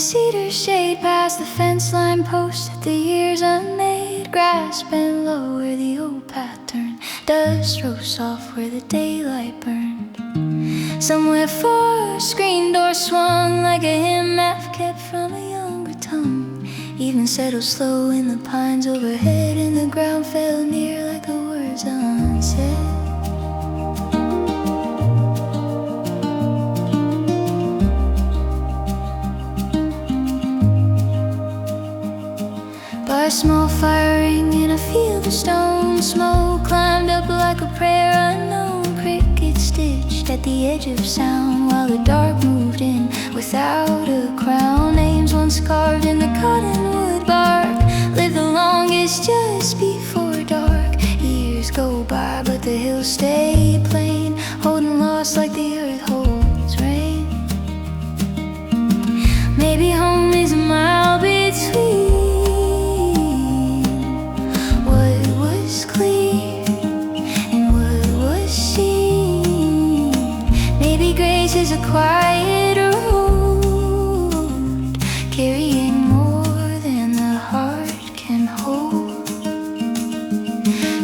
cedar shade past the fence line post that the years unmade. Grass bent low where the old path turned, dust rose soft where the daylight burned. Somewhere far, a screen door swung like a hymn half kept from a younger tongue. Evening settled slow in the pines overhead, and the ground fell near like the words unsaid. By a small fire ring in a field of stone, smoke climbed up like a prayer unknown. Crickets stitched at the edge of sound while the dark moved in without a crown. Names once carved in the cottonwood bark lived the longest just before dark. Years go by but the hills stay plain, holding lost like the earth holds rain. Maybe home is a mile between clear and what was seen. Maybe grace is a quiet road, carrying more than the heart can hold.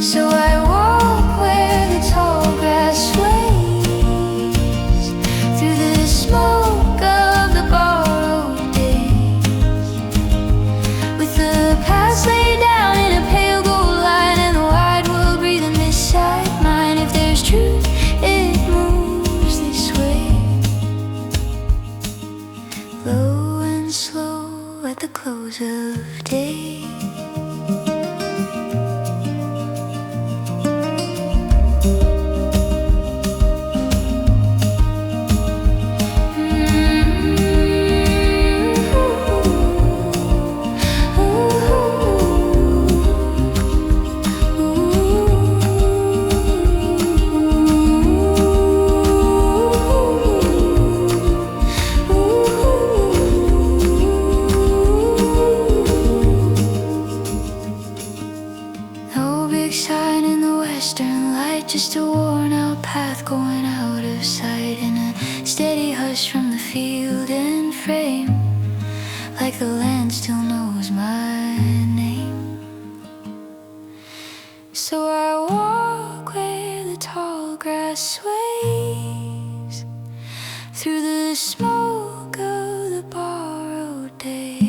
So I walk where the tall grass sways, through the smoke of the borrowed days, with the past laid down in a pale gold line, and the wide world breathing beside mine. If there's truth, it moves this way, low and slow at the close of day. Just a worn out path going out of sight, and a steady hush from the field and frame, like the land still knows my name. So I walk where the tall grass sways, through the smoke of the borrowed days.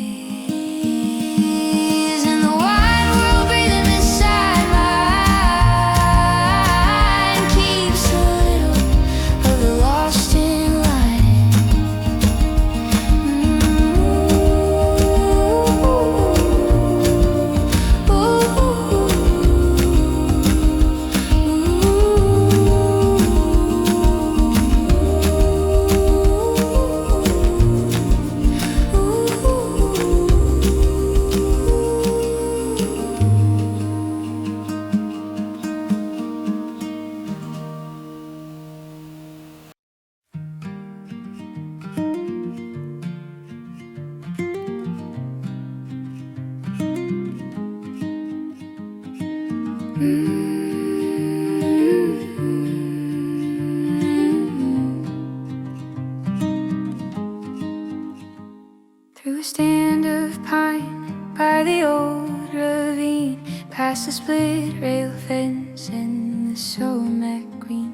Through a stand of pine by the old ravine, past the split rail fence and the sumac green,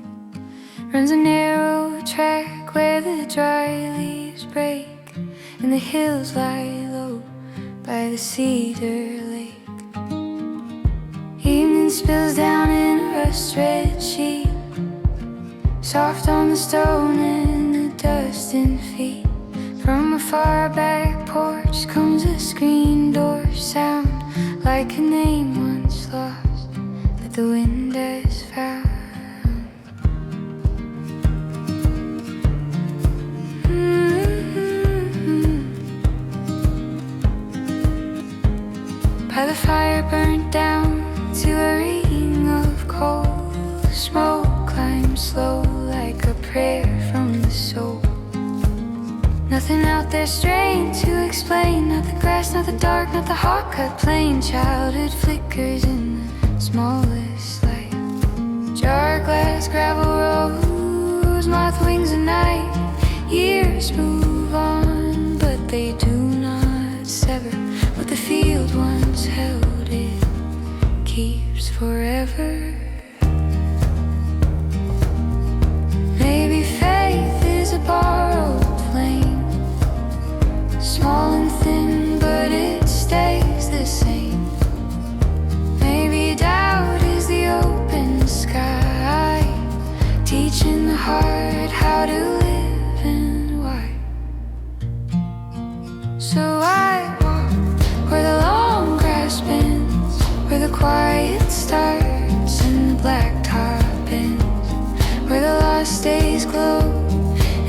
runs a narrow track where the dry leaves break, and the hills lie low by the cedar lake. Evening spills down in a rust-red sheet, soft on the stone and the dust and feet. From a far back porch comes a screen door sound, like a name once lost that the wind has found. By the fire burnt down to a ring of coal, smoke climbs slow like a prayer from the soul. Nothing out there strange to explain, not the grass, not the dark, not the hot-cut plain. Childhood flickers in the smallest light, jar glass, gravel roads, moth wings at night. Years move on, but they do keeps forever. Maybe faith is a borrowed flame, small and thin, but it stays the same. Maybe doubt is the open sky, teaching the heart how to live and why. So I walk where the long grass bends, where the quiet starts and the blacktop ends, where the lost days glow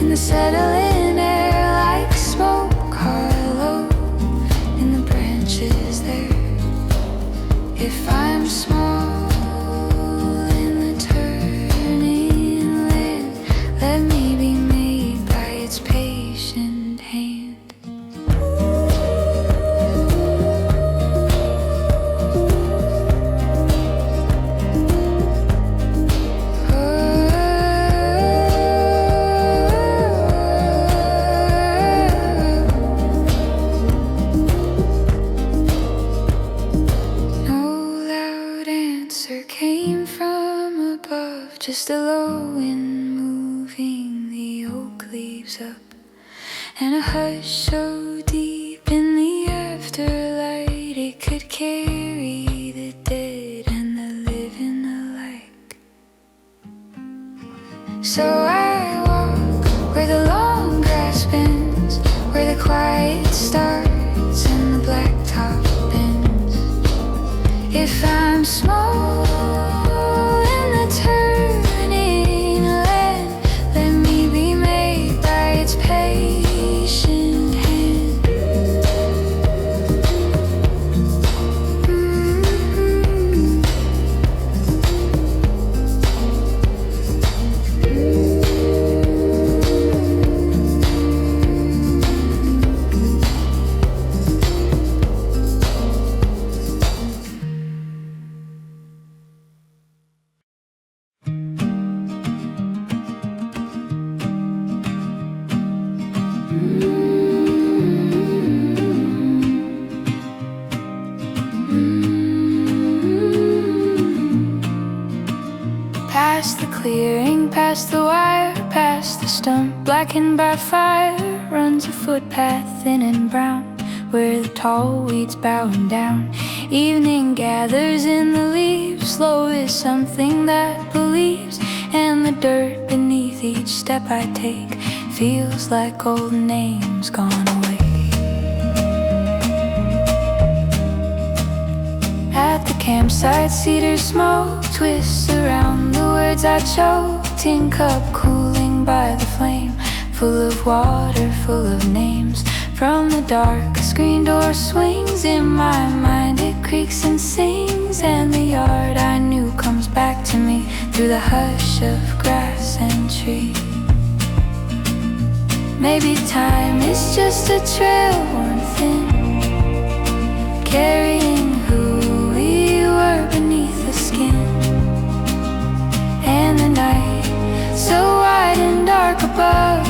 in the settling air like smoke, hollow in the branches there. If I'm small in the turning land, let me be made by its patient hand. Came from above, just a low wind moving the oak leaves up, and a hush so deep in the afterlight it could carry the dead and the living alike. So I walk where the long grass bends, where the quiet starts and the blacktop bends. If I'm small in the turning land, let me be made by its patient hand. Past the clearing, past the wire, past the stump blackened by fire, runs a footpath thin and brown, where the tall weeds bowing down. Evening gathers in the leaves, slow is something that believes, and the dirt beneath each step I take feels like old names gone away. At the campsite, cedar smoke twists around the words I choke. Tin cup cooling by the flame, full of water, full of names. From the dark, a screen door swings. In my mind it creaks and sings, and the yard I knew comes back to me through the hush of grass and tree. Maybe time is just a trail worn thin, carrying who we were beneath the skin. And the night, so wide and dark above,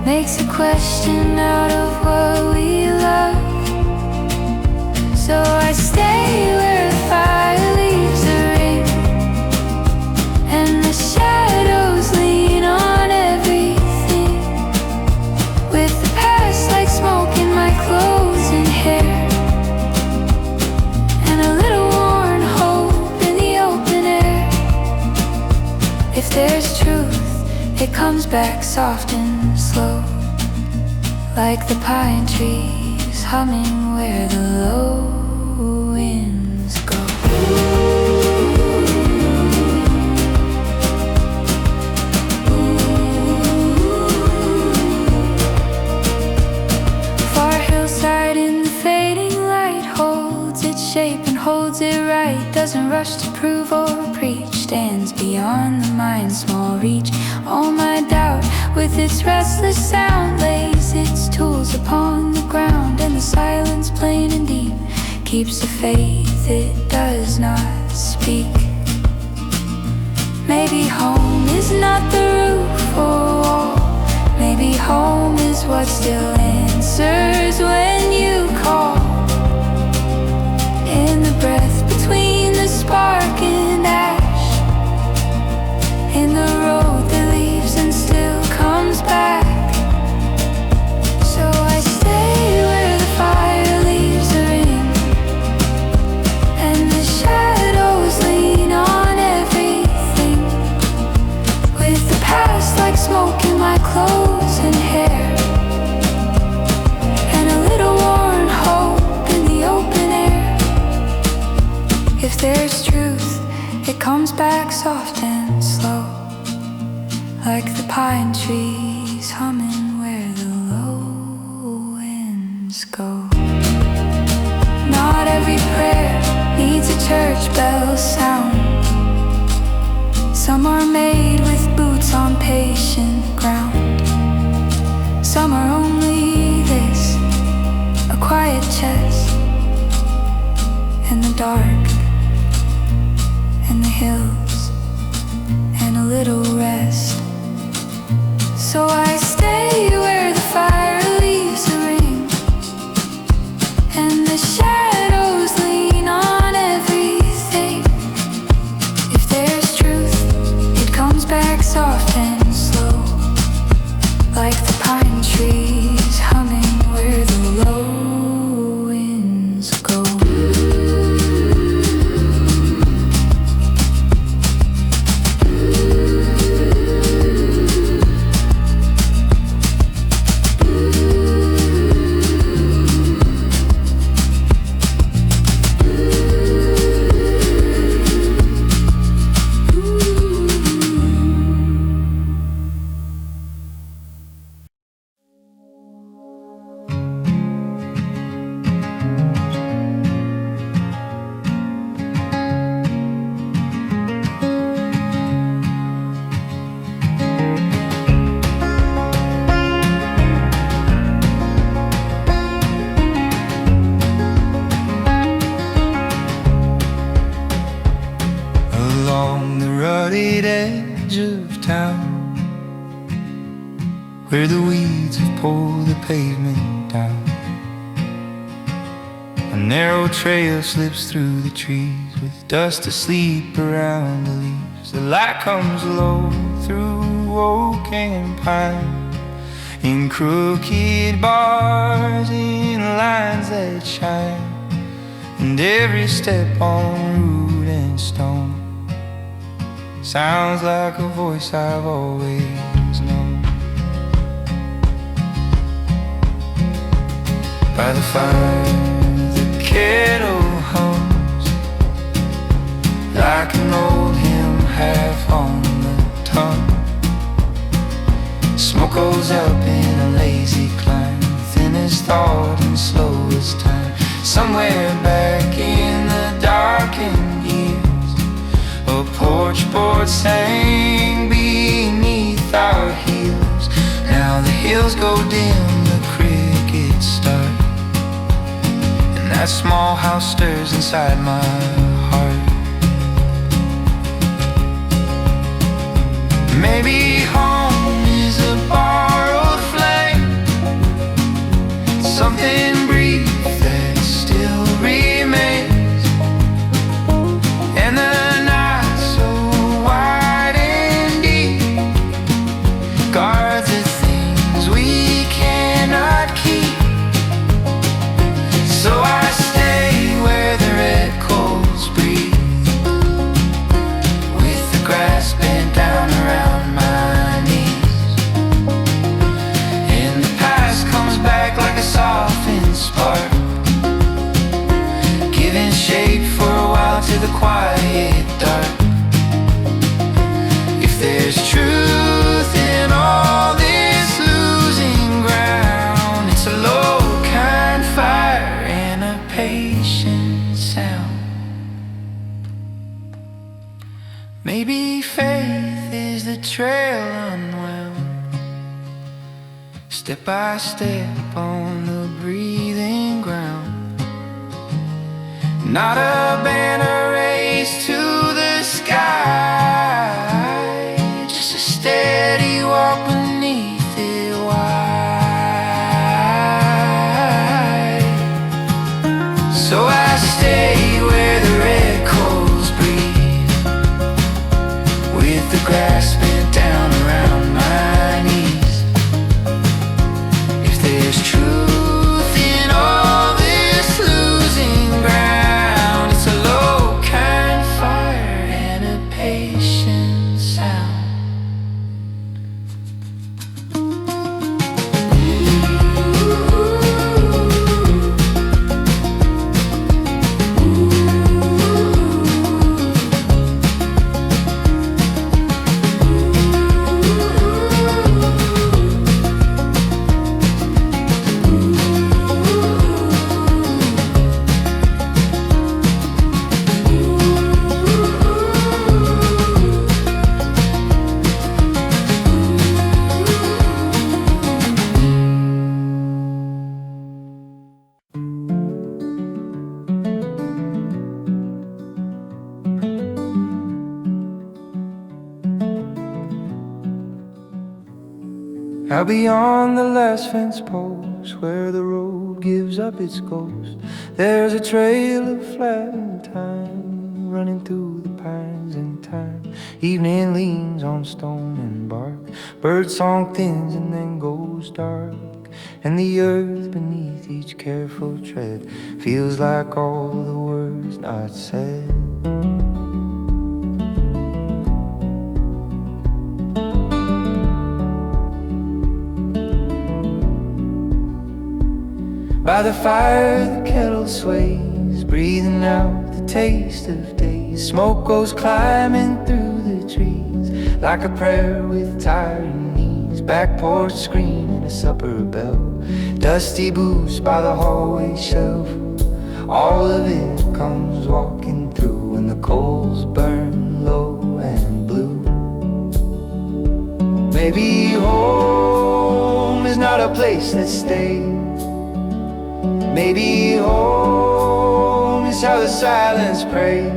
makes a question out of what we love. So I stay where the fire leaves a ring, and the shadows lean on everything, with the past like smoke in my clothes and hair, and a little worn hope in the open air. If there's truth, it comes back soft and slow, like the pine trees humming where the low winds go. Far hillside in the fading light holds its shape and holds it right. Doesn't rush to prove or preach, stands beyond the mind's small reach. All my doubt with its restless sound lays its tools upon the ground, and the silence plain and deep keeps the faith it does not speak. Maybe home is not the roof or wall, maybe home is what still answers when you call. In the breath It comes back soft and slow, like the pine trees humming where the low winds go. Not every prayer needs a church bell sound. Some are made with boots on patient ground. Some are only this, a quiet chest in the dark, in the hills, and a little rest. So I stay where the fire leaves a ring, and the shadows lean on everything. If there's truth, it comes back soft and slow, like the pine trees humming where the low winds go. Where the weeds have pulled the pavement down, a narrow trail slips through the trees with dust asleep around the leaves. The light comes low through oak and pine, in crooked bars, in lines that shine, and every step on root and stone sounds like a voice I've always known. By the fire, the kettle hums like an old hymn half on the tongue. Smoke goes up in a lazy climb, thin as thought and slow as time. Somewhere back in the darkened years, a porch board sang beneath our heels. Now the hills go dim, the crickets start, that small house stirs inside my heart. Maybe home is a borrowed flame, something brief that still remains, and the night so wide and deep guards the things we cannot keep. So I stay where the red coals breathe, with the grass bent down around my knees, and the past comes back like a softened spark, giving shape for a while to the quiet dark. If there's truth in all this losing ground, it's a low kind fire, patient sound. Maybe faith is the trail unwound, step by step on the breathing ground. Not a banner race to the sky, just a steady walk beneath it wide. So I stay where the red coals breathe, with the grass bent down around my knees. If there's truth in all this losing ground, it's a low Out beyond the last fence post, where the road gives up its ghost, there's a trail of flattened time running through the pines in time. Evening leans on stone and bark, birdsong thins and then goes dark, and the earth beneath each careful tread feels like all the words not said. By the fire the kettle sways, breathing out the taste of days. Smoke goes climbing through the trees like a prayer with tiring knees. Back porch screaming a supper bell, dusty boots by the hallway shelf. All of it comes walking through when the coals burn low and blue. Maybe home is not a place that stays. Maybe home is how the silence prays,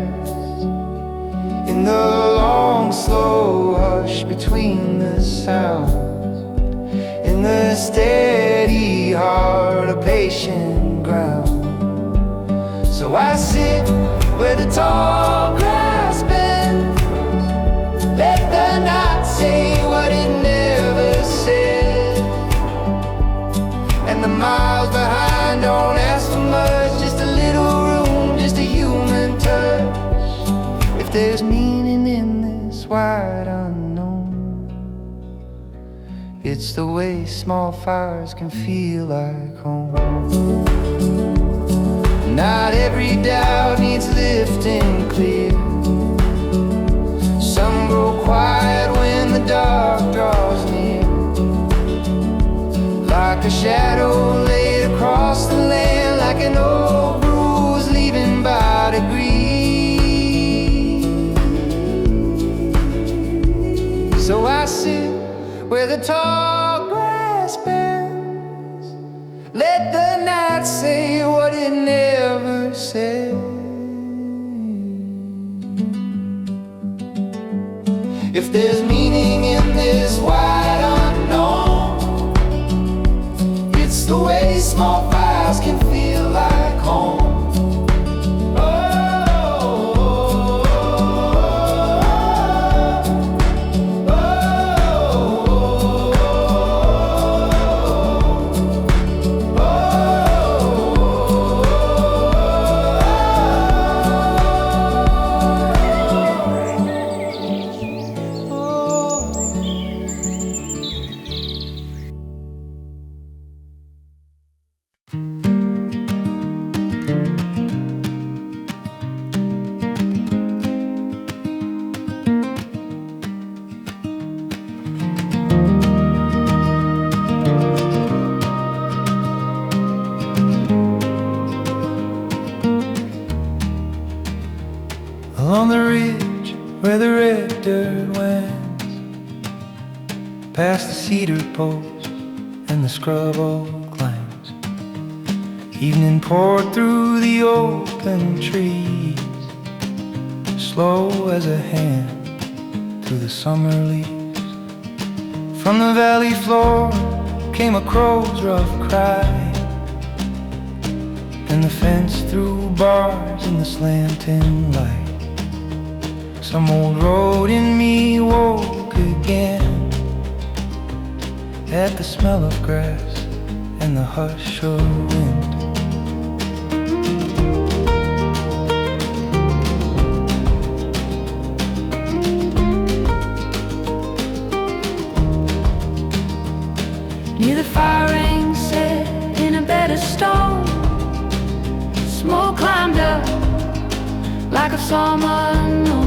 in the long slow hush between the sounds, in the steady heart of patient ground. So I sit where the tall grass bends, let the night say what it never said, and the miles behind don't ask for much, just a little room, just a human touch. If there's meaning in this wide unknown, it's the way small fires can feel like home. Not every doubt needs lifting clear. Some grow quiet when the dark draws near, like a shadow laid across the land, like an old bruise leaving by degree. So I sit where the tall grass bends, let the night say what it never said. If there's meaning in this wide unknown, it's the way small fires can feel like home. Along the ridge where the red dirt wends, past the cedar post and the scrub oak lands, evening poured through the open trees, slow as a hand through the summer leaves. From the valley floor came a crow's rough cry, and the fence threw bars in the slanting light. Some old road in me woke again at the smell of grass and the hush of wind. Near the fire ring set in a bed of stone, smoke climbed up like a psalm unknown.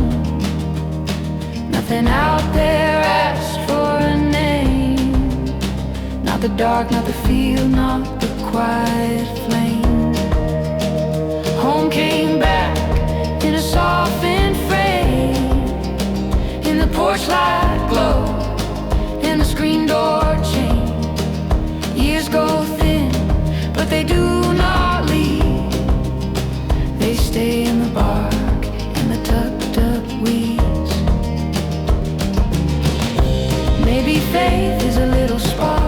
Nothing out there asked for a name, not the dark, not the field, not the quiet flame. Home came back in a softened frame, in the porch light glow, in the screen door chain. Years go thin, but they do not leave. They stay in the bark and the tucked up weeds. Maybe faith is a little spark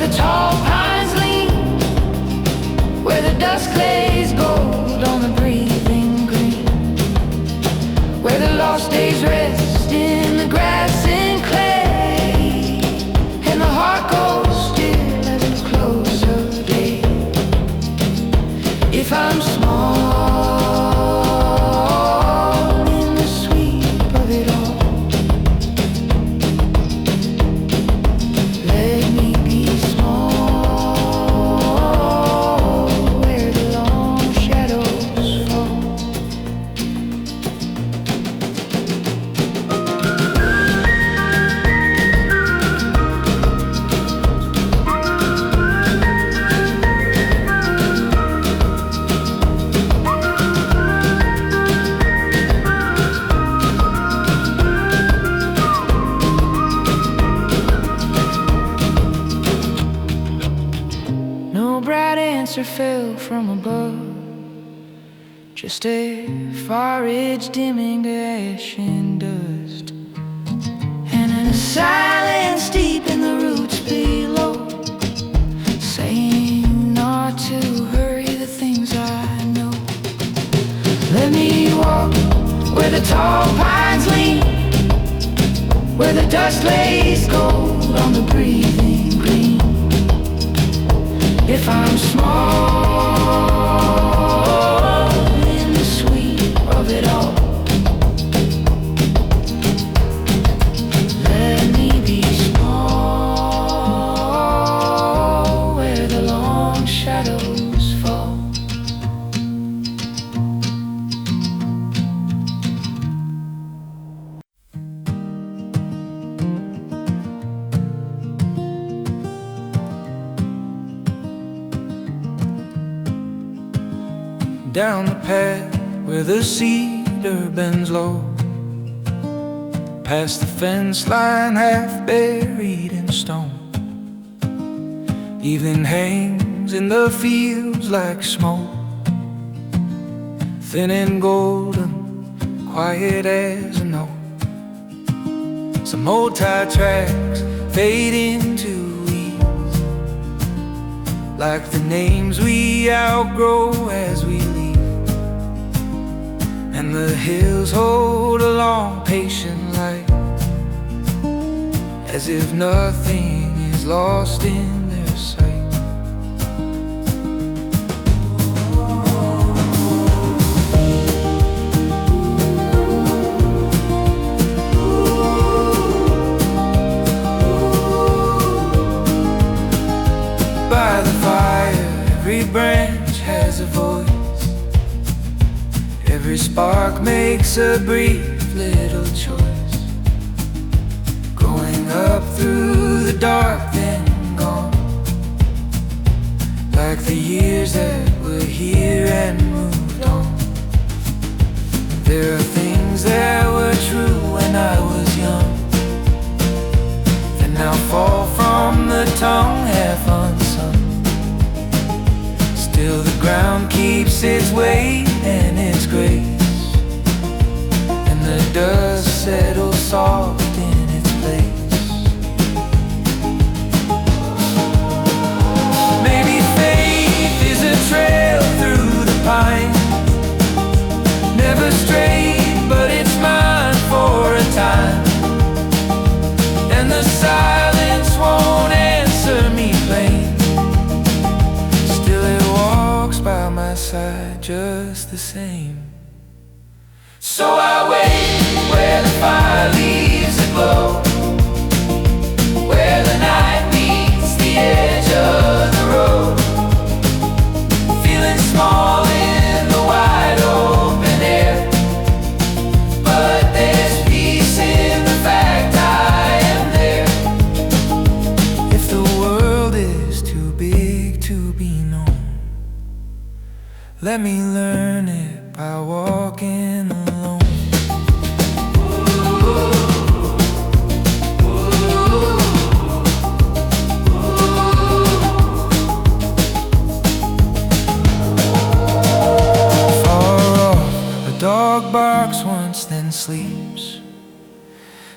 the tall pines lean, where the dust glaze gold on the breathing green, where the lost days rest in the grass and clay, and the heart goes still at the close of day. If I'm small in the sweep of it all, let me be small where the long shadows fall. No bright answer fell from above, just a far-edge dimming to ash and dust, and in a silence deep in the roots below, saying not to hurry the things I know. Let me walk where the tall pines lean, where the dust lays gold on the breathing green. If I'm small in the sweep of it all, let me be small where the long shadows fall. Down the path where the cedar bends low, past the fence line half buried in stone. Evening hangs in the fields like smoke, thin and golden, quiet as a note. Some old tire tracks fade into weeds, like the names we outgrow as we leave. And the hills hold a long patient light, as if nothing is lost in their sight. By the fire, every branch has a voice, every spark makes a brief little choice, going up through the dark then gone, like the years that were here and moved on. There are things that were true when I was young, that now fall from the tongue half unsung. Still the ground keeps its weight and its grace, and the dust settles soft in its place. Maybe faith is a trail through the pines, never straight, but it's mine for a time. And the silence won't answer me plain, still it walks by my side just the same. So I wait where the fire leaves a glow, where the night meets the edge of the road, feeling small in the wide open air, but there's peace in the fact I am there. If the world is too big to be known, let me learn it by walking alone. Dog barks once then sleeps,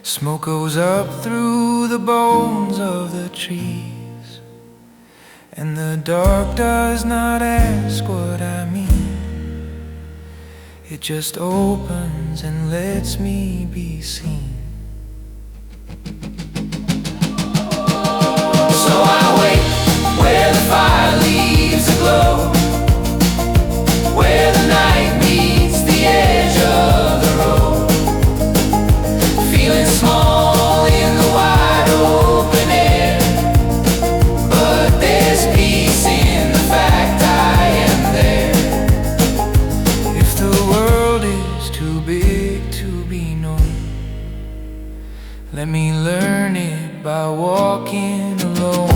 smoke goes up through the bones of the trees. and the dark does not ask what I mean. It just opens and lets me be seen. So I wait where the fire leaves a glow, where the night meets the edge of the road, feeling small in the wide open air. But there's peace in the fact I am there. If the world is too big to be known, let me learn it by walking alone.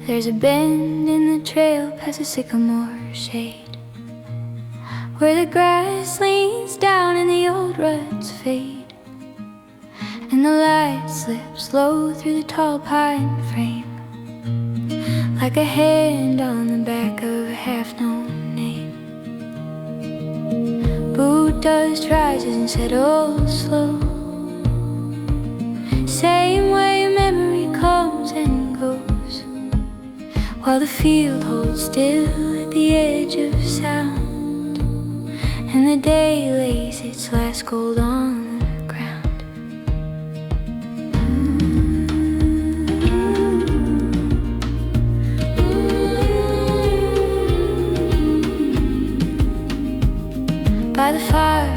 There's a bend in the trail past a sycamore shade, where the grass leans down and the old ruts fade, and the light slips slow through the tall pine frame, like a hand on the back of a half-known name. Boot dust rises and settles slow, same way memory comes and goes, while the field holds still at the edge of sound, and the day lays its last gold on the ground. By the fire,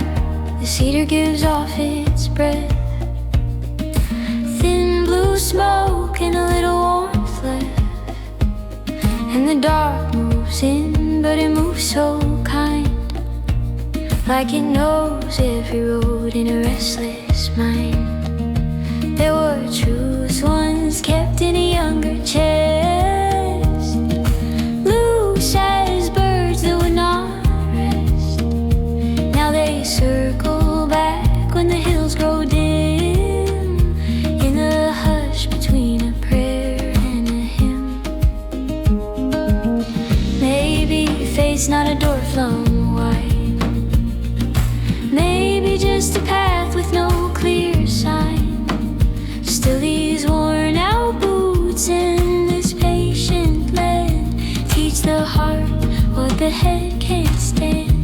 the cedar gives off its breath, thin blue smoke and a little warmth left. And the dark moves in, but it moves so kind, like it knows every road in a restless mind. There were truths once kept in a younger chest, loose as birds that would not rest. Now they circle back when the hills grow dim, in the hush between a prayer and a hymn. Maybe fate's not a door flung wide, maybe just a path with no clear sign. Still these worn out boots in this patient land teach the heart what the head can't stand.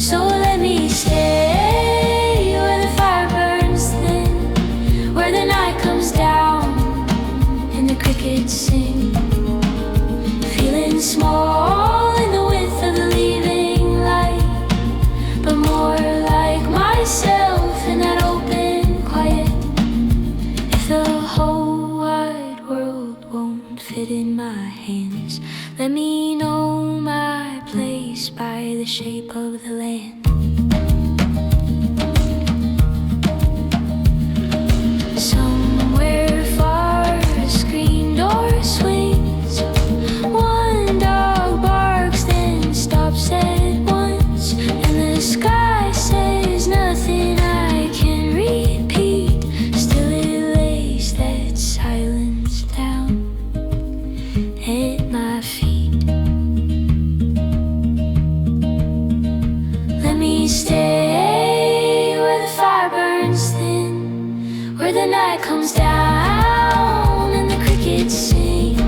So let me stay where the fire burns thin, where the night comes down and the crickets sing, feeling small in the width of the leaving light, but more like myself in that open quiet. If the whole wide world won't fit in my hands, let me know my place by the shape of the land. Somewhere far, a screen door swings, one dog barks then stops at once, and the sky says nothing I can repeat. Still it lays that silence down at my feet. Let me stay where the fire burns thin, where the night comes down and the crickets sing.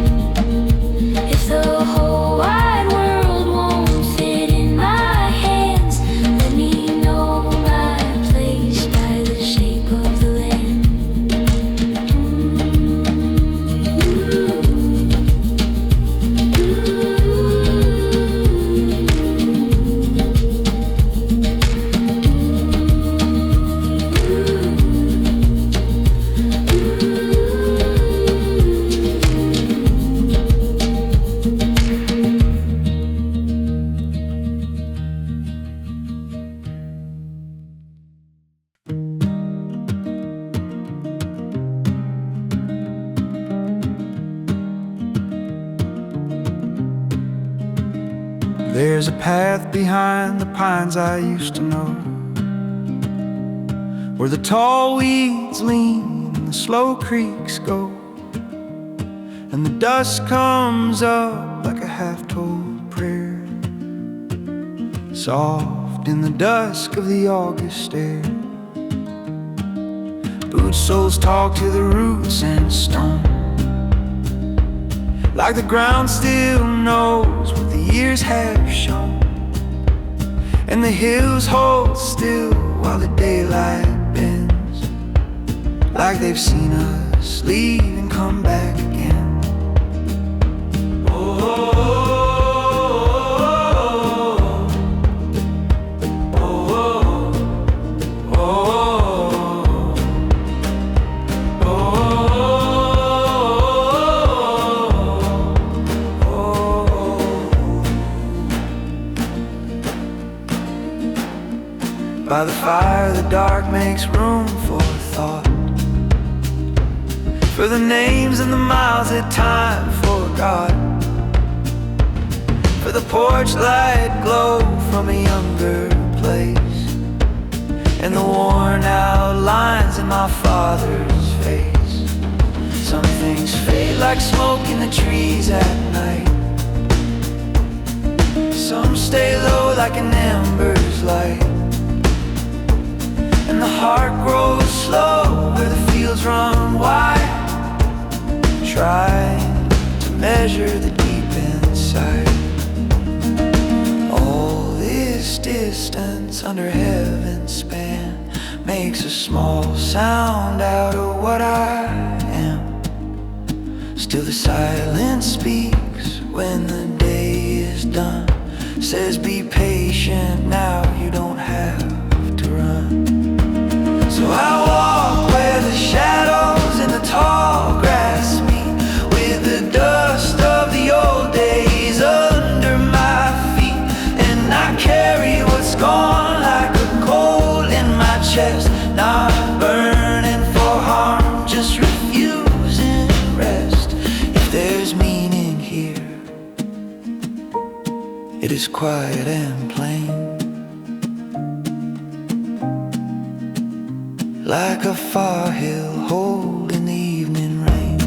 If the whole wide world won't fit in my hands, let me know my place by the shape of the land. There's a path behind the pines I used to know, where the tall weeds lean and the slow creeks go, and the dust comes up like a half-told prayer, soft in the dusk of the August air. Boot soles talk to the roots and stone, like the ground still knows what the years have shown, and the hills hold still while the daylight bends, like they've seen us leave and come back again. By the fire, the dark makes room for thought, for the names and the miles that time forgot, for the porch light glow from a younger place, and the worn out lines in my father's face. Some things fade like smoke in the trees at night, some stay low like an ember's light, and the heart grows slow where the fields run wide, trying to measure the deep inside. All this distance under heaven's span makes a small sound out of what I am. Still the silence speaks when the day is done, says be patient now, you don't have to run. So I walk where the shadows and the tall grass meet, with the dust of the old days under my feet, and I carry what's gone like a coal in my chest, not burning for harm, just refusing rest. If there's meaning here, it is quiet and plain, like a far hill hold in the evening rain.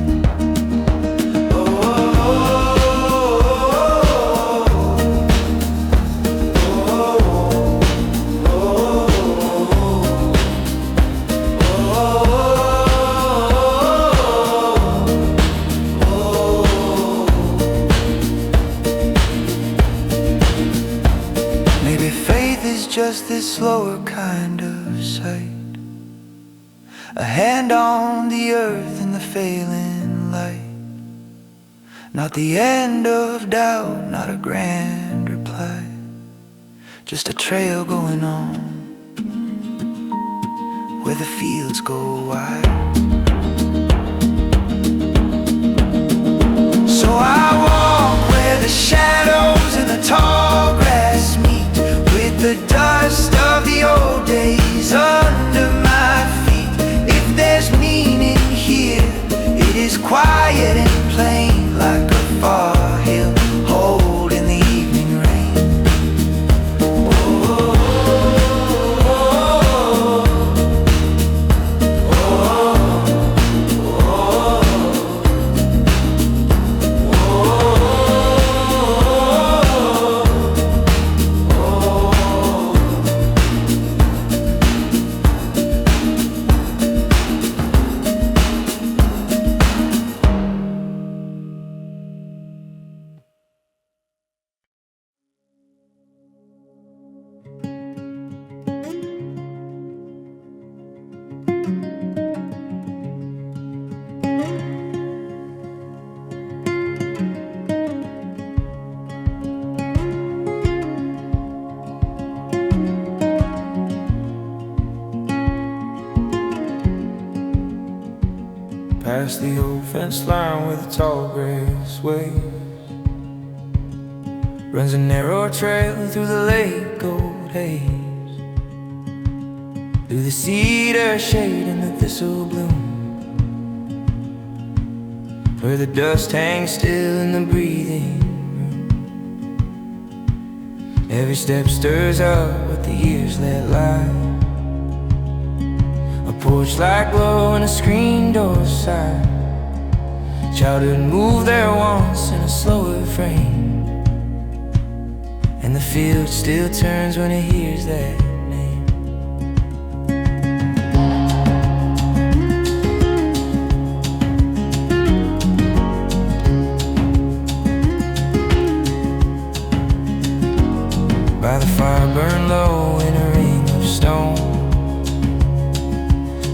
Maybe faith is just this slower kind of sight, a hand on the earth in the failing light, not the end of doubt, not a grand reply, just a trail going on where the fields go wide. So I walk where the shadows and the tall grass meet, with the dust of the old days under my feet. If there's meaning here, it is quiet and plain, like a far hill hold in the evening rain. Past the old fence line where the tall grass waves, runs a narrow trail through the late gold haze, through the cedar shade and the thistle bloom, where the dust hangs still in the breathing room, Every step stirs up what the years let lie. A porch light glow and a screen door side. Childhood moved there once in a slower frame, and the field still turns when it hears that name. By the fire burned low in a ring of stone.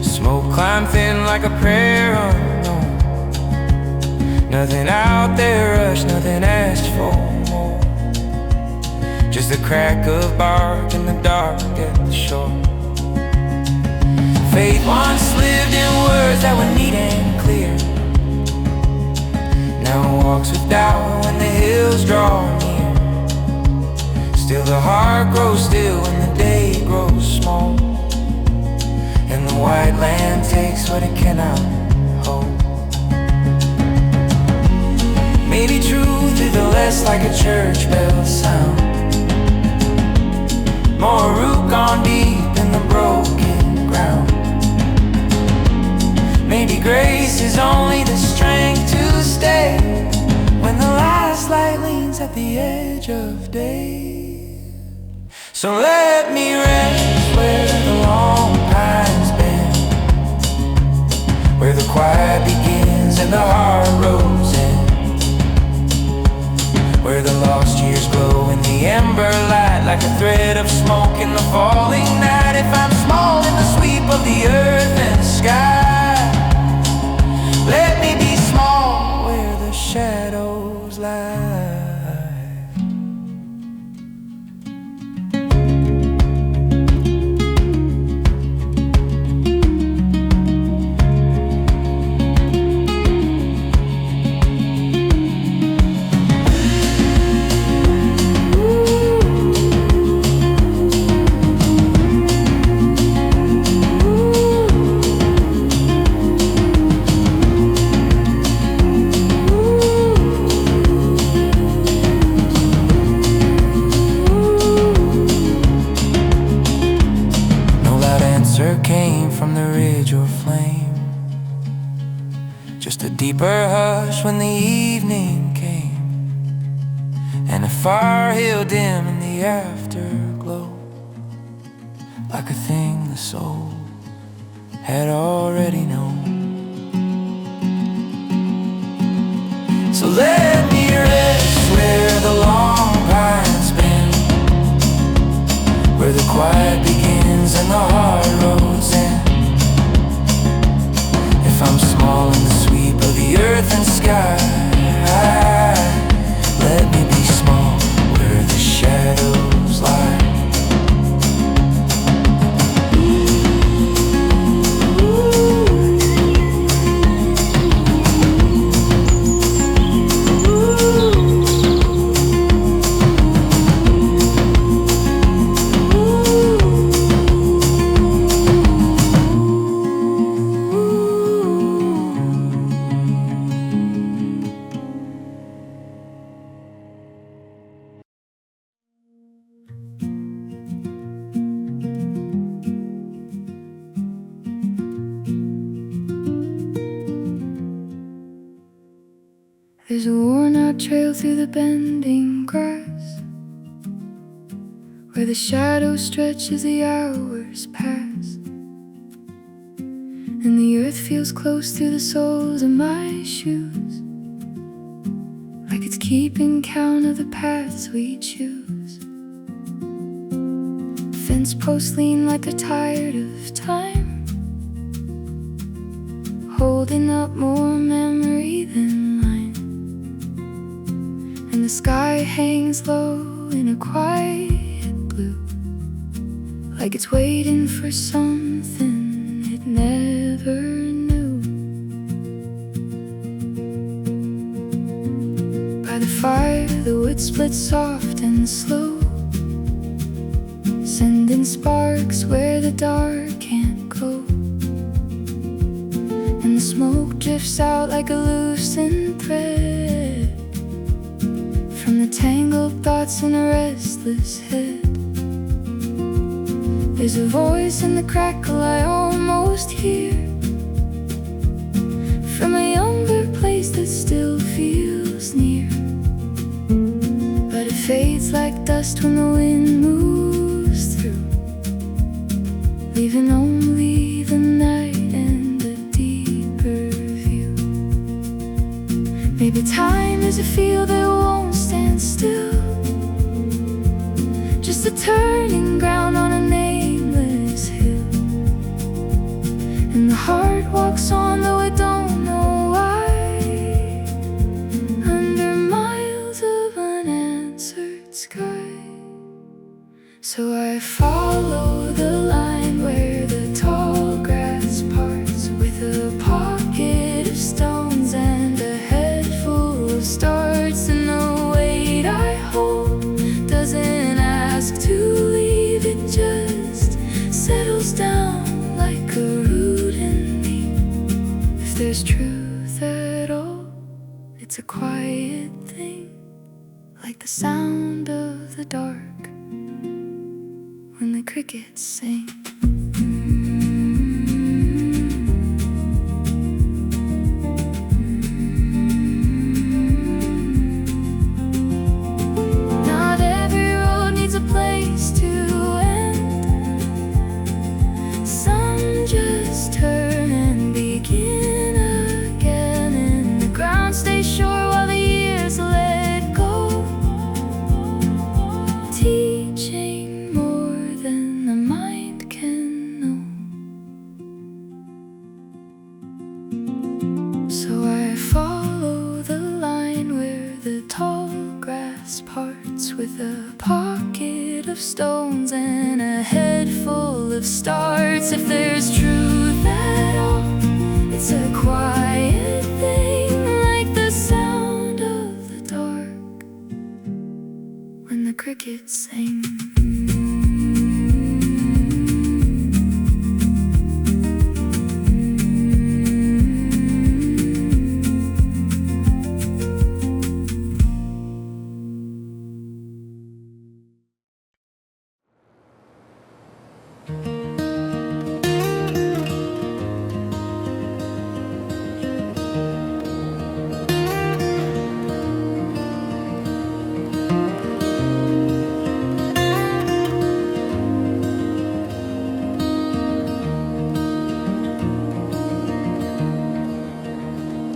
Smoke climbed thin like a prayer unknown. Nothing out there rushed, nothing asked for more. Just the crack of bark in the dark at the shore. Faith once lived in words that were neat and clear. Now walks with doubt when the hills draw near. Still the heart grows still when the day grows small, and the white land takes what it cannot hold. Maybe truth is less like a church bell sound, more root gone deep in the broken ground. Maybe grace is only the strength to stay when the last light leans at the edge of day. So let me rest where the long pines bend, where the quiet begins and the hard roads end, where the lost years glow in the ember light like a thread of smoke in the falling night. If I'm small in the sweep of the earth and sky, let me be small where the shadows lie. Came from the ridge or flame, just a deeper hush when the evening came, and a far hill dim in the afterglow, like a thing the soul had already known. So let me rest where the long pines bend, where the quiet begins and the hard roads end. If I'm small in the sweep of the earth and sky, let me be small where the shadows lie. There's a worn-out trail through the bending grass, where the shadows stretch as the hours pass, and the earth feels close through the soles of my shoes, like it's keeping count of the paths we choose. Fence posts lean like they're tired of time, holding up more memory than and the sky hangs low in a quiet blue, like it's waiting for something it never knew. By the fire, the wood splits soft and slow, sending sparks where the dark can't go, and the smoke drifts out like a loosened thread from the tangled thoughts in a restless head. There's a voice in the crackle I almost hear, from a younger place that still feels near. But it fades like dust when the wind moves through, leaving only the night and a deeper view. Maybe time is a field that won't stand still, just a turning ground on a nameless hill. And the heart walks on though it don't know why, under miles of unanswered sky. So I follow the line where the tall grass parts, with a pocket of stones and a head full of starts. And the weight I hold doesn't ask to leave, it just settles down like a root in me. If there's truth at all, it's a quiet thing, like the sound of the dark when the crickets sing. Not every road needs a place to end. Some just turn and begin again, and the ground stays short while the years let go, teaching more than the mind can know. So I follow the line where the tall grass parts, with a pocket of stones and a head full of starts. If there's truth at all, it's a quiet thing, like the sound of the dark when the crickets sing.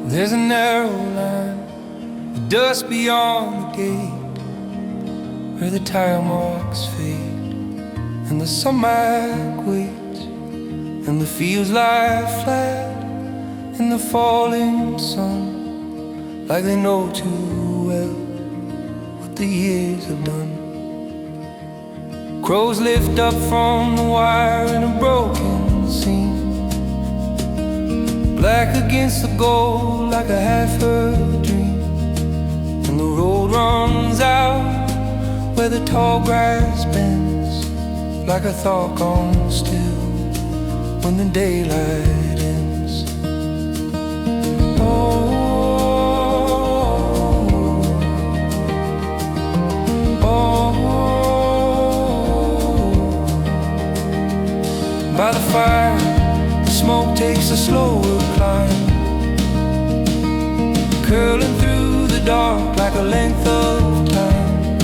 There's a narrow line, the dust beyond the gate, where the tire marks fade and the sunlight waits, and the fields lie flat in the falling sun, like they know too well what the years have done. Crows lift up from the wire in a broken seam, black against the gold like a half-heard dream. And the road runs out where the tall grass bends, like a thought gone still when the daylight ends. Oh, oh, oh. By the fire, smoke takes a slower climb, curling through the dark like a length of time.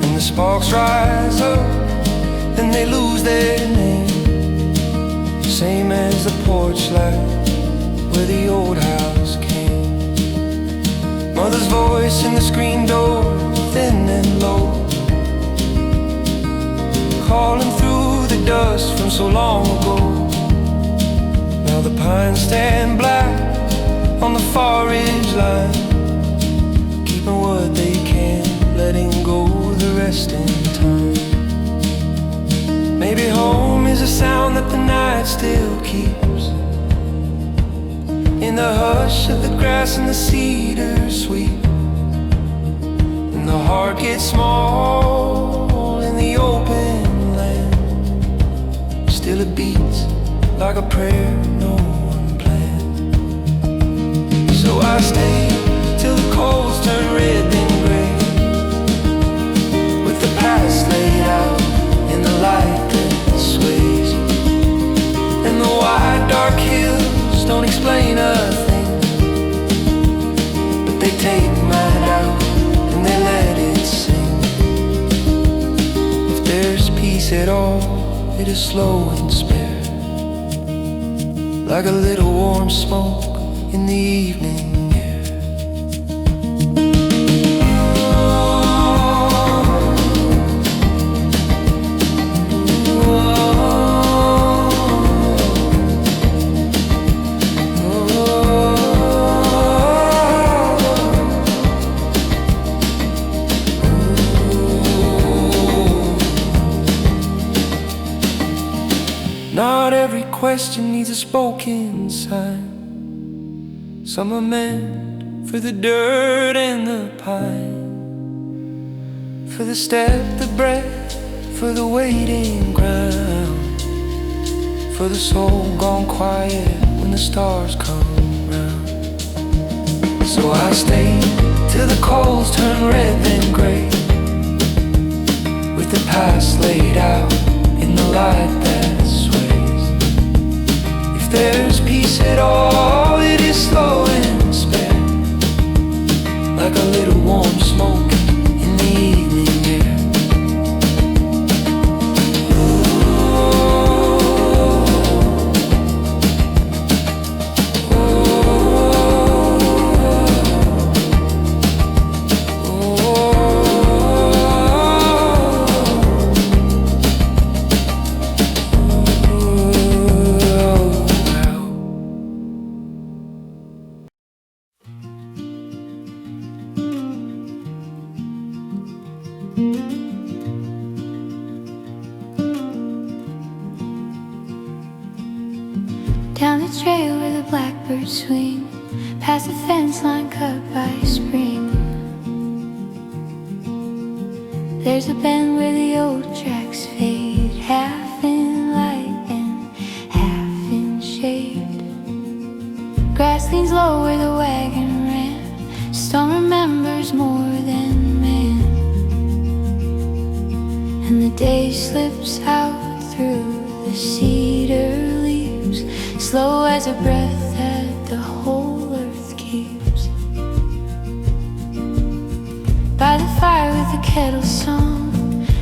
And the sparks rise up and they lose their name, same as the porch light where the old house came. Mother's voice in the screen door, thin and low, calling through the dust from so long ago. Now the pines stand black on the far ridge line, keeping what they can, letting go the rest in time. Maybe home is a sound that the night still keeps, in the hush of the grass and the cedars sweep. And the heart gets small in the open land, still it beats like a prayer no one planned. So I stay till the coals turn red then gray, light that sways. And the wide dark hills don't explain a thing, but they take my doubt and they let it sing. If there's peace at all, it is slow and spare, like a little warm smoke in the evening. Not every question needs a spoken sign. Some are meant for the dirt and the pine, for the step, the breath, for the waiting ground, for the soul gone quiet when the stars come round. So I stay till the coals turn red then gray, with the past laid out in the light that sways. If there's peace at all, it is slow and spare, like a little warm smoke in the evening air. Down the trail where the blackbirds swing, past the fence line cut by spring. There's a bend where the old tracks fade, half in light and half in shade. Grass leans low where the wagon ran, stone remembers more than man. And the day slips out through the cedar leaves, slow as a breath that the whole earth keeps. By the fire with the kettle song,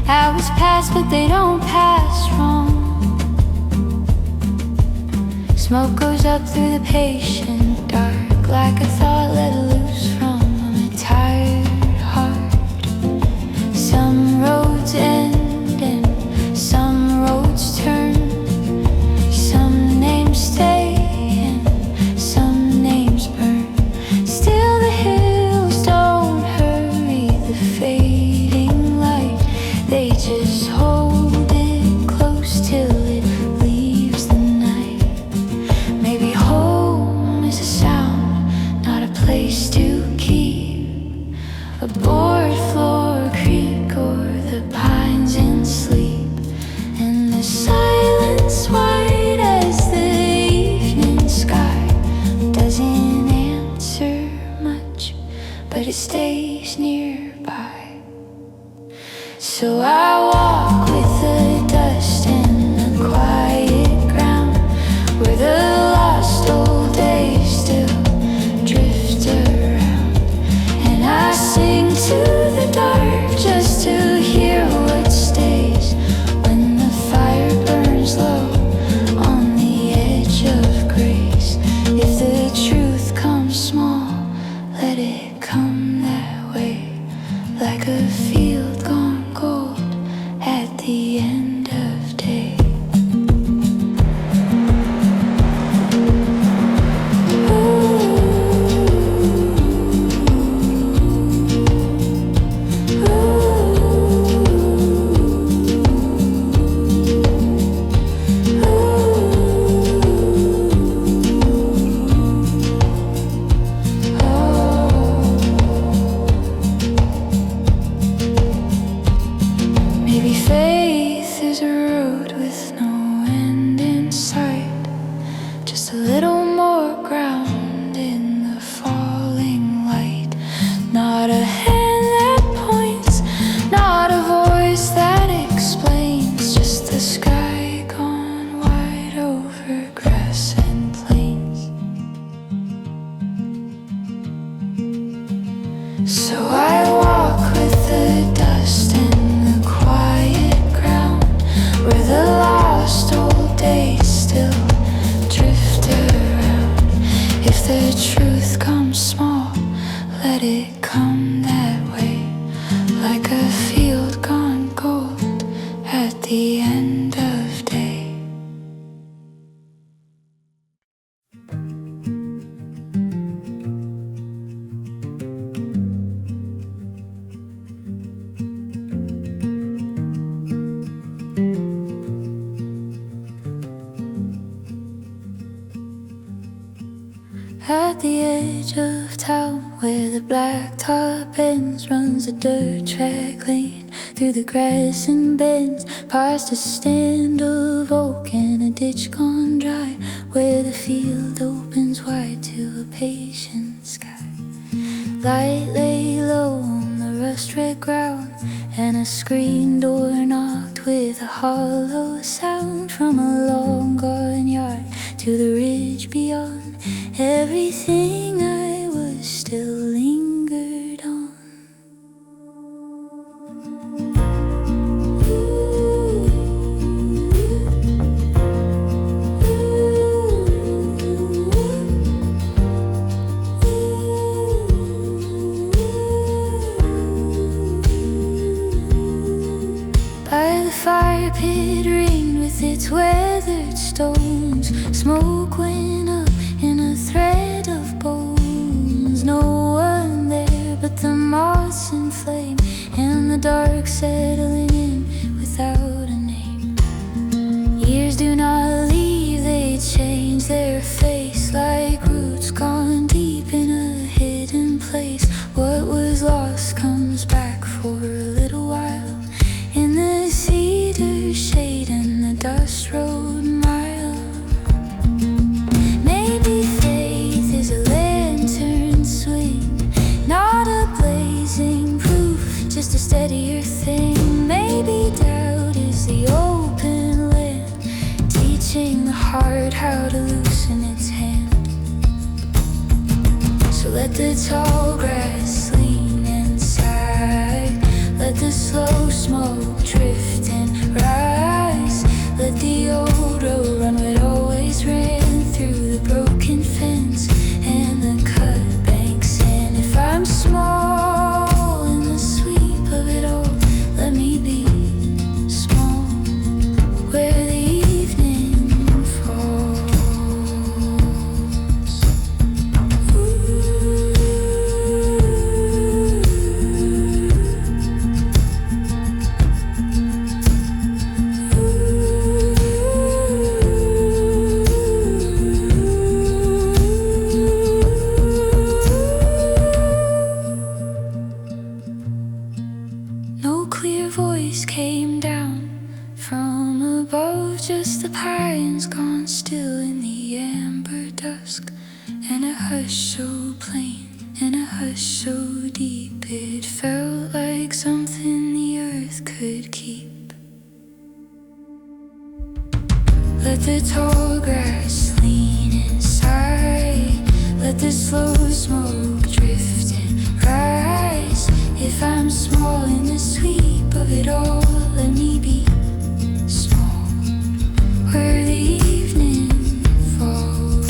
hours pass but they don't pass wrong. Smoke goes up through the patient dark, like a thought let loose from a tired heart. Some roads end and some roads turn, some names stay and some names burn. Still the hills don't hurry the fading light, they just hold it close till it leaves the night. Maybe home is a sound, not a place to keep. A board floor creak or the pines in sleep, and the silence white as the evening sky doesn't answer much, but it stays nearby. So I walk with the dust and the quiet ground, where the lost old days still drift around. And I sing to the dark just to hear what stays, when the fire burns low on the edge of grace. If the truth comes small, let it come that way, like a field gone gold at the end of day. Maybe faith is a road with no end in sight, just a little more ground in the falling light. Not a hand that points, not a voice that explains, just the truth comes small, let it come that way, like a field gone gold at the end of day. At the edge of town, where the blacktop ends, runs a dirt track lane through the grass and bends, past a stand of oak and a ditch gone dry, where the field opens wide to a patient sky. Light lay low on the rust-red ground, and a screen door knocked with a hollow sound. From a long-gone yard to the ridge beyond, everything I was still lingered on. By the fire pit ringed with its weathered stones, smoke went up in a thread of bones. No one there but the moss and flame, and the dark settling in without a name. Years do not leave, they change their face like roots gone deep in a hidden place. What was lost comes back for a little while, in the cedar shade and the dust road mile. Maybe faith is a lantern swing, not a blazing proof, just a steadier thing. Maybe doubt is the open land, teaching the heart how to loosen its hand. So let the tall grass lean inside, let the slow smoke drift and rise, let the old road run where it always ran, through the broken fence and the cut banks. And if I'm small in the sweep of it all, let me be small where the evening falls. No clear voice came down from above, just the pines gone still in the amber dusk, and a hush so plain and a hush so deep, it felt like something the earth could keep. Let the tall grass lean inside, let the slow smoke drift and rise. If I'm small in the sweep of it all, let me be small where the evening falls.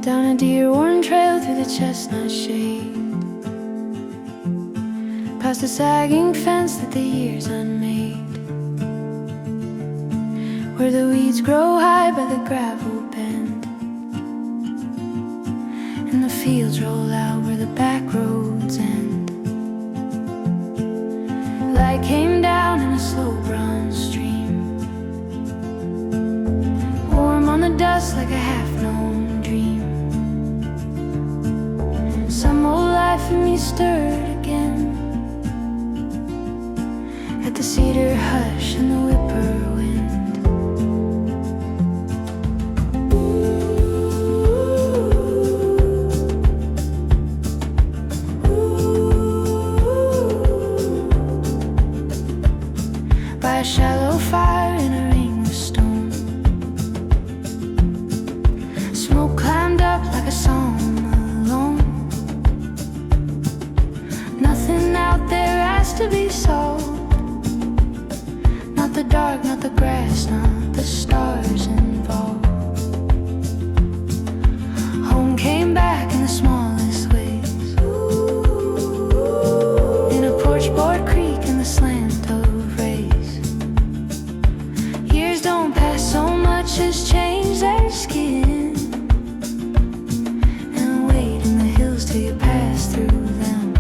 Down a deer-worn trail through the chestnut shade, past a sagging fence that the years unmade, where the weeds grow high by the gravel bend, and the fields roll out where the back roads end. Light came down in a slow brown stream, Not the dark, not the grass, not the stars involved. Home came back in the smallest ways, in a porch board creak in the slant of rays. Years don't pass, so much has changed their skin. And wait in the hills till you pass through them.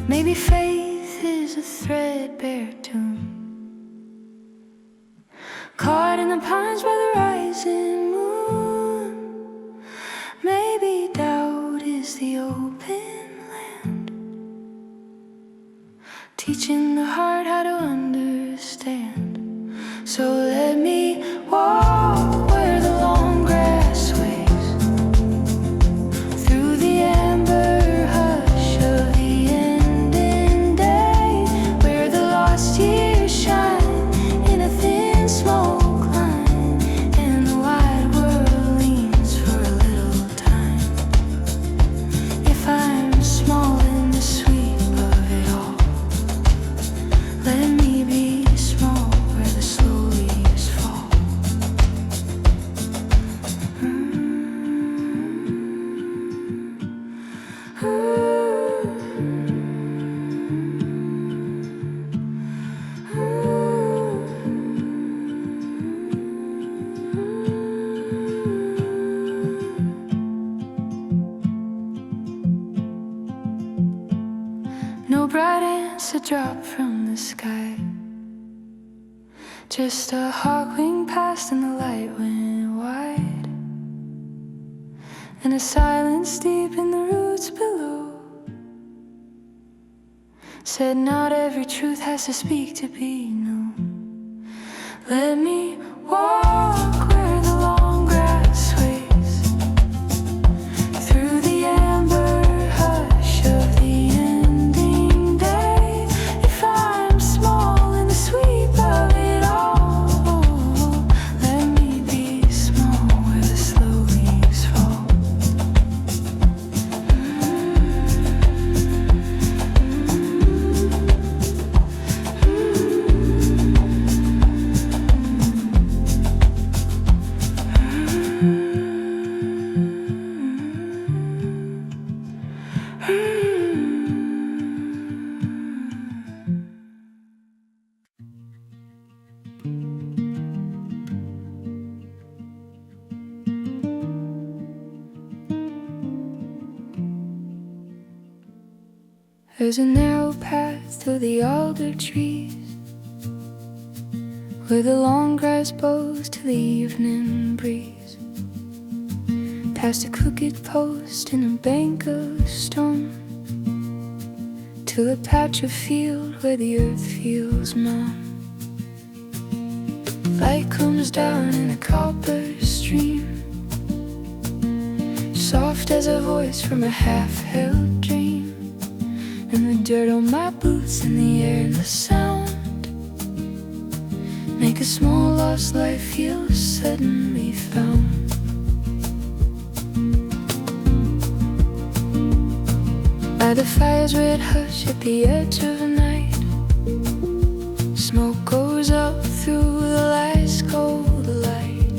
Maybe faith is a threadbare tomb, caught in the pines by the rising moon. Maybe doubt is the open land, teaching the heart how to understand. So let me walk where the long grass sways, through the amber hush of the ending day, where the lost years shine in a thin smoke line, and the wide world leans for a little time. If I'm small in the sweep of it all, let me be small where the slow leaves fall. No bright answer dropped from the sky, just a hawk winged past and the light went wide, and a silence deep in the roots below said not every truth has to speak to be known. Let me walk where the long grass sways, through the amber hush of the ending day. If I'm small in the sweep of it all, let me be small where the slow leaves fall. There's a narrow path through the alder trees, where the long grass bows to the evening breeze, past a crooked post in a bank of stone, to a patch of field where the earth feels mown. Light comes down in a copper stream, soft as a voice from a half-held dream. And the dirt on my boots and the air and the sound make a small lost life feel suddenly found. By the fire's red hush at the edge of the night, smoke goes up through the last cold light.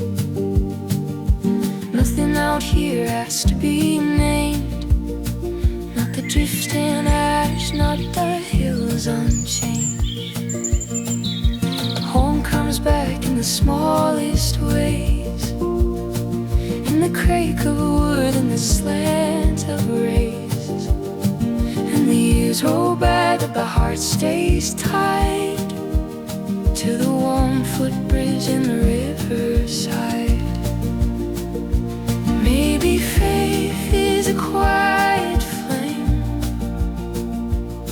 Nothing out here has to be named, not the drifting ash, not the hills unchanged. Home comes back in the smallest ways, in the crake of wood and the slant of rays. And the years roll by but the heart stays tied to the warm footbridge in the riverside. Maybe faith is a quiet flame,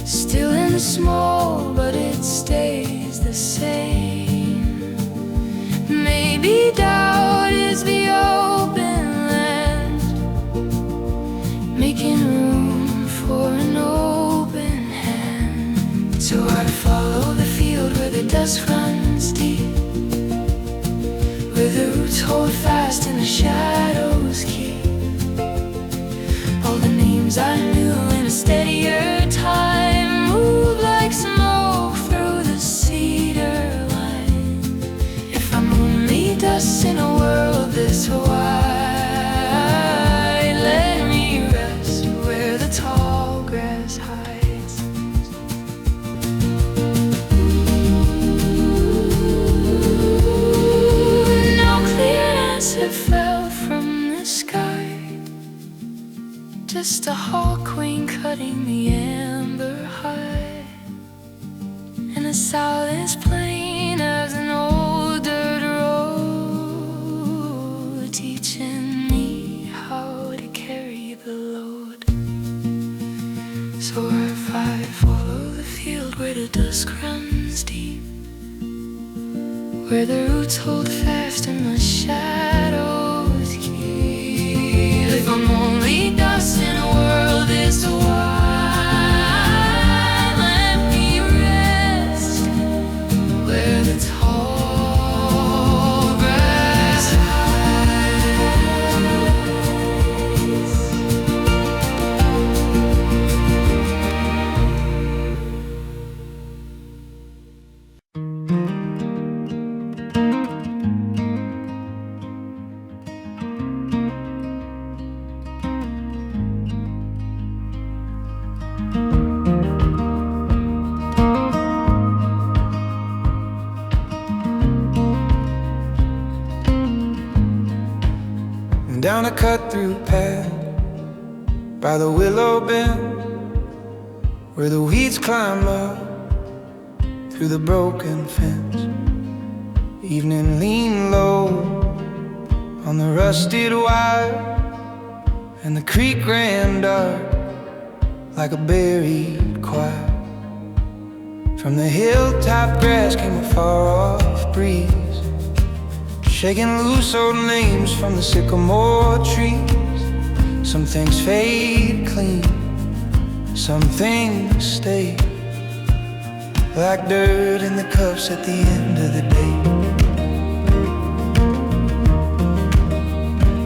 still in the small, but it stays the same. Maybe doubt is the open land, making room for an open hand. So I follow the field where the dust runs deep, where the roots hold fast and the shadows keep all the names I knew in a steadier time, move like smoke through the sea. just a hawk queen cutting the amber high, and the silence plain as an old dirt road, teaching me how to carry the load. So if I follow the field where the dusk runs deep, where the roots hold fast and the shadows keep, if I'm only dust in a world this wide, let me rest where the tall grass hides. Down a cut-through path by the willow bend, where the weeds climb up through the broken fence. Evening lean low on the rusted wire, and the creek ran dark like a buried choir. From the hilltop grass came a far-off breeze, shaking loose old names from the sycamore trees. Some things fade clean, some things stay, like dirt in the cups at the end of the day.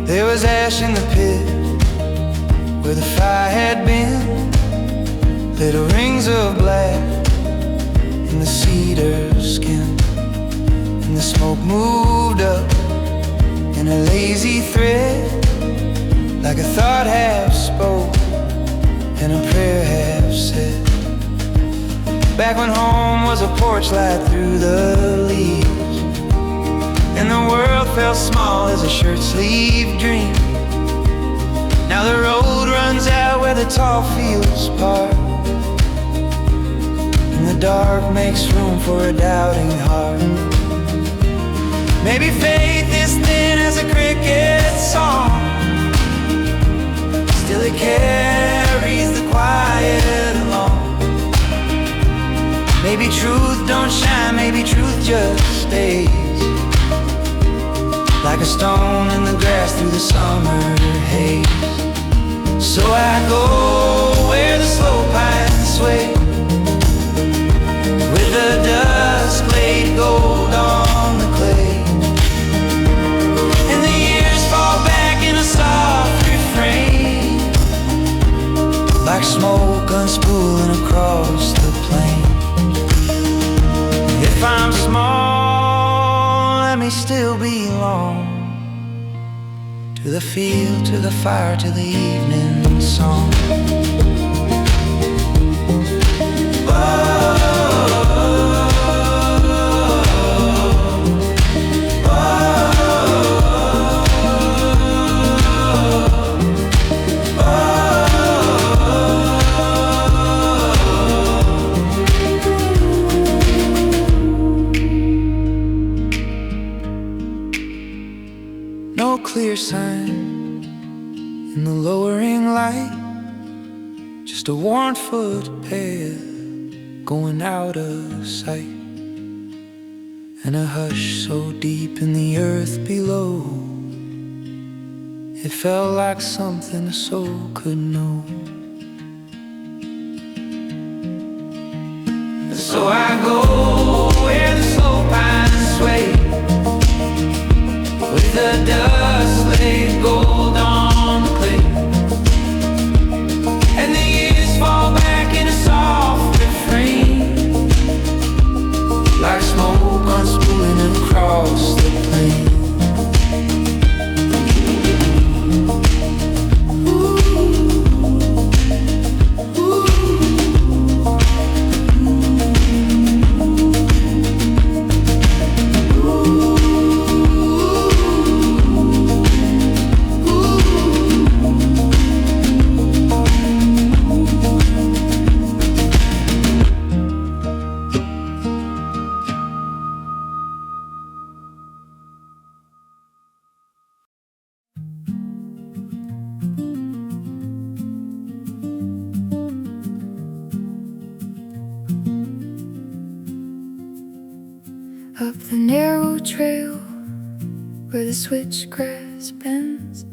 There was ash in the pit where the fire had been, little rings of black in the cedar skin. And the smoke moved up in a lazy thread, like a thought half spoke and a prayer half said. Back when home was a porch light through the leaves, and the world felt small as a shirt sleeve dream. Now the road runs out where the tall fields part, and the dark makes room for a doubting heart. Maybe faith is thin as a cricket song, still it carries the quiet along. Maybe truth don't shine, maybe truth just stays, like a stone in the grass through the summer haze. So I go where the slow pines sway, with the dusk laid gold on the clay, soft refrain, like smoke unspooling across the plain. If I'm small, let me still belong to the field, to the fire, to the evening song. Clear sign in the lowering light, just a worn footpath going out of sight, and a hush so deep in the earth below, it felt like something a soul could know. So I go where the slow pines sway, with the dust laid gold on the clay, and the years fall back in a soft refrain, like smoke unspooling across the plain. Up the narrow trail where the switchgrass bends,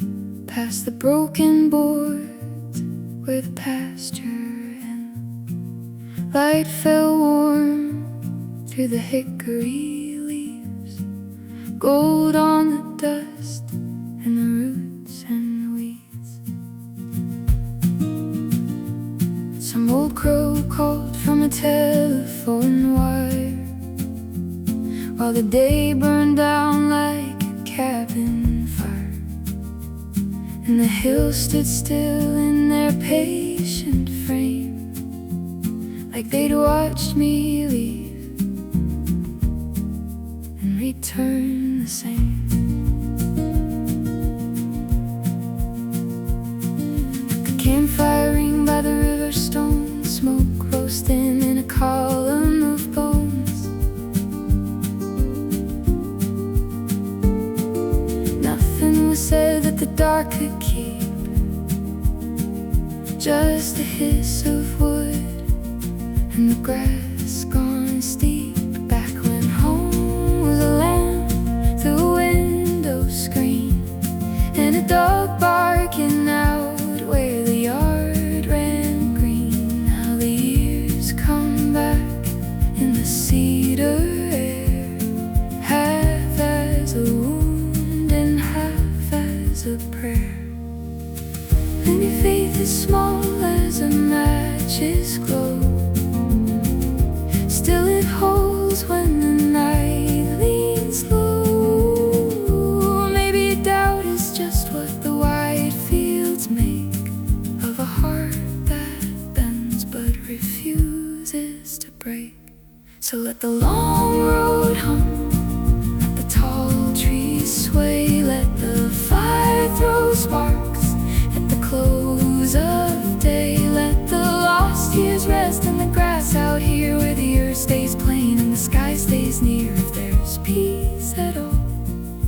past the broken boards where the pasture ends. Light fell warm through the hickory leaves, gold on the dust and the roots and weeds. Some old crow called from a telephone wire, while the day burned down like a cabin fire, and the hills stood still in their patient frame, like they'd watched me leave and return the same. The campfire ring by the river, stone smoke roasting in a column of bones. Said that the dark could keep, just a hiss of wood and the grass gone steep. Back when home was a lamp through a window screen, and a dog barking out where the yard ran green. Now the years come back in the cedar air, half as a wound and half a prayer. And your faith is small as a match's glow, still it holds when the night leans low. Maybe doubt is just what the wide fields make of a heart that bends but refuses to break. So let the long road hum, let the tall trees sway, let the fire throw sparks at the close of day. Let the lost years rest in the grass out here, where the earth stays plain and the sky stays near. If there's peace at all,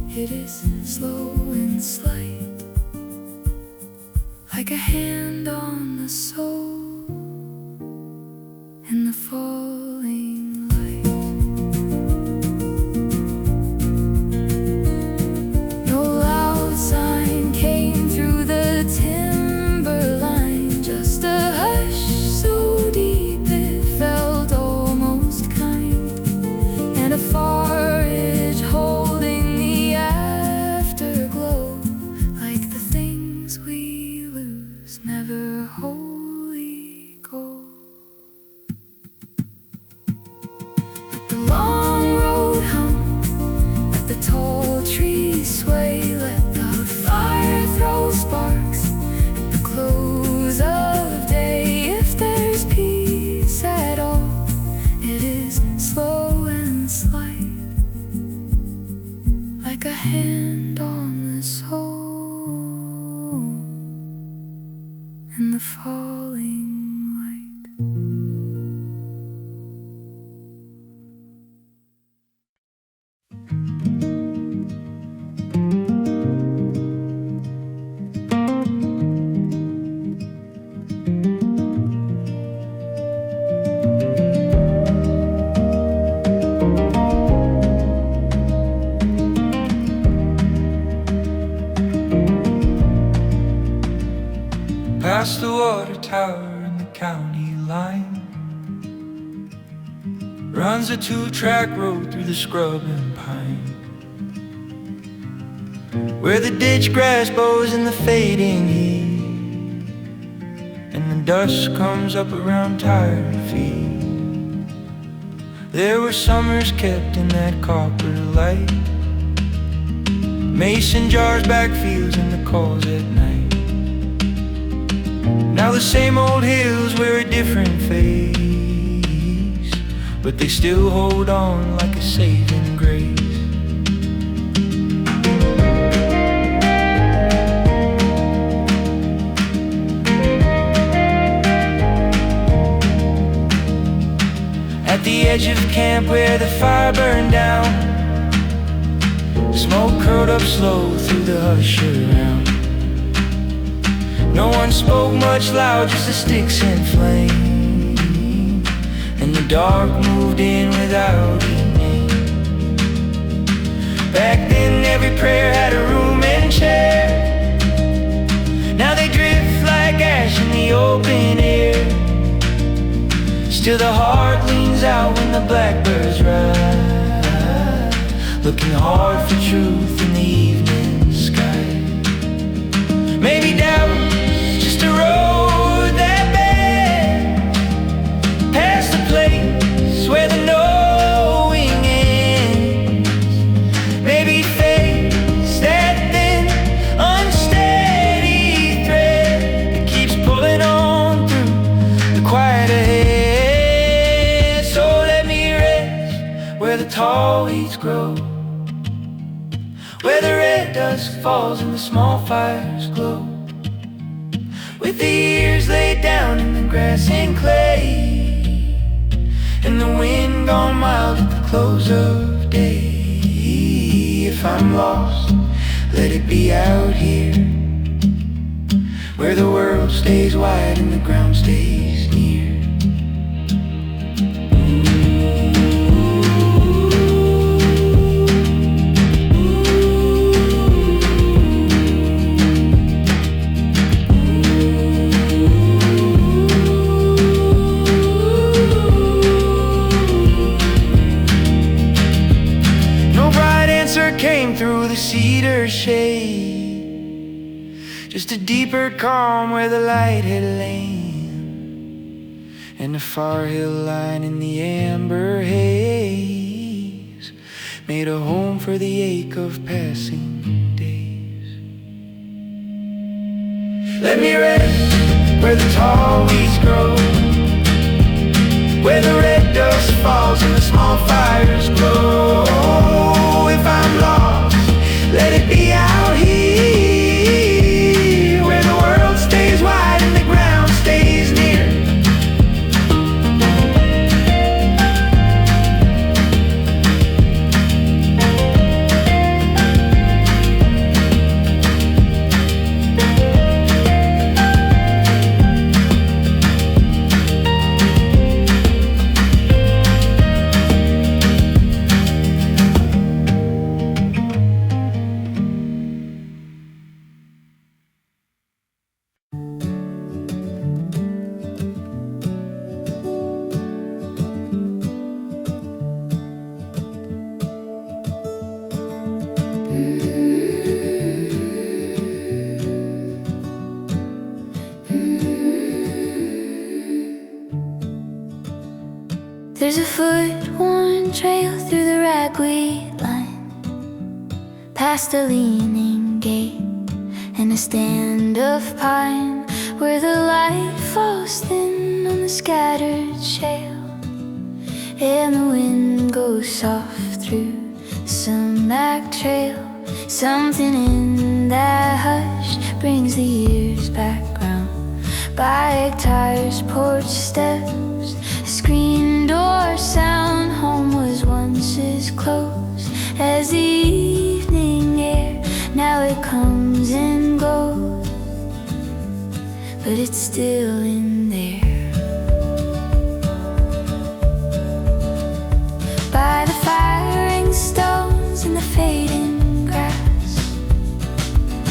it is slow and slight, like a hand on the soul in the falling light. No loud sign came through the timberline, just a hush so deep it felt almost kind, and a forage holding the afterglow, like the things we lose never wholly go. Let the long road hum, let the tall trees sway, let the fire throw sparks at the close of day. If there's peace at all, it is slow and slight, like a hand on the soul in the falling light. Past the water tower and the county line runs a two-track road through the scrub and pine, where the ditch grass bows in the fading heat, and the dust comes up around tired feet. There were summers kept in that copper light, mason jars, backfields, and the calls at night. Now the same old hills wear a different face, but they still hold on like a saving grace. At the edge of camp where the fire burned down, smoke curled up slow through the hush around. No one spoke much loud, just the sticks and flame, and the dark moved in without a name. Still the heart leans out when the blackbirds ride, looking hard for truth in the evening sky. Maybe doubt's just a road that bends past the place where the knowing ends. Maybe fate's that thin, unsteady thread that keeps pulling on through the quiet ahead. So let me rest where the tall weeds grow, where the red dusk falls and the small fires glow, with the ears laid down in the grass and clay, and the wind gone mild at the close of day. If I'm lost, let it be out here, where the world stays wide and the ground stays near. Came through the cedar shade, just a deeper calm where the light had lain, and a far hill line in the amber haze made a home for the ache of passing days. Let me rest where the tall weeds grow, where the red dust falls and the small fires glow. If I'm lost, let it be out here, where the world stays wide and the ground stays near. There's a foot-worn trail through the ragweed line, past a leaning gate and a stand of pine, where the light falls thin on the scattered shale, and the wind goes soft through the sumac trail. Something in that hush brings the years back round. Bike tires, porch steps, screen door sound. Home was once as close as the evening air. Now it comes and goes, but it's still in there. By the firing stones and the fading grass,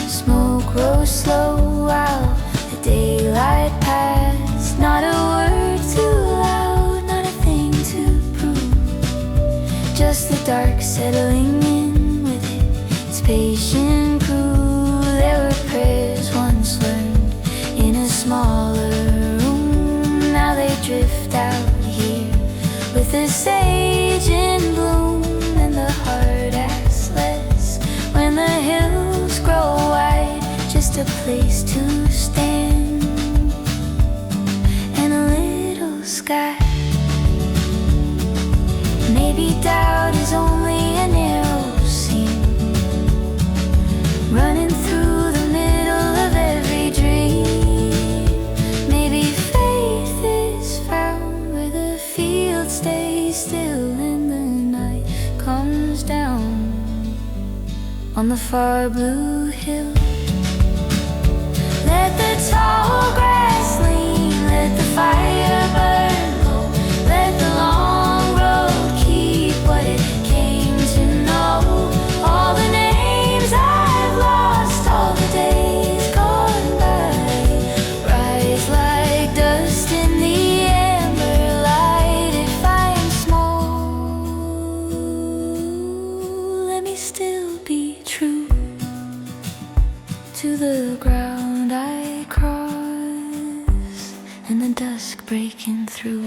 smoke rose slow while the daylight passed. Not a word too loud, not a thing to prove, just the dark settling in with it, its patient crew. There were prayers once learned in a smaller room, now they drift out here with the sage in bloom, and the heart asks less when the hills grow wide, just a place to stand and a little sky. Maybe doubt is only a narrow seam running through the middle of every dream. Maybe faith is found where the field stays still and the night comes down on the far blue hill. Let the tall grass lean, let the fire burn low, let the long road keep what it came to know. All the names I've lost, all the days gone by, rise like dust in the amber light. to the ground I cross, and the dusk breaking through.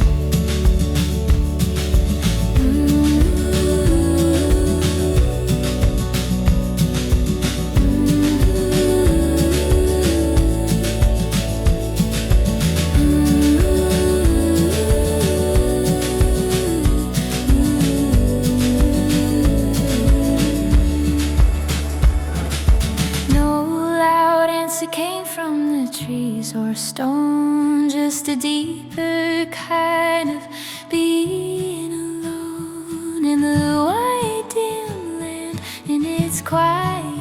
Came from the trees or stone, just a deeper kind of being alone in the white dim land, and it's quiet.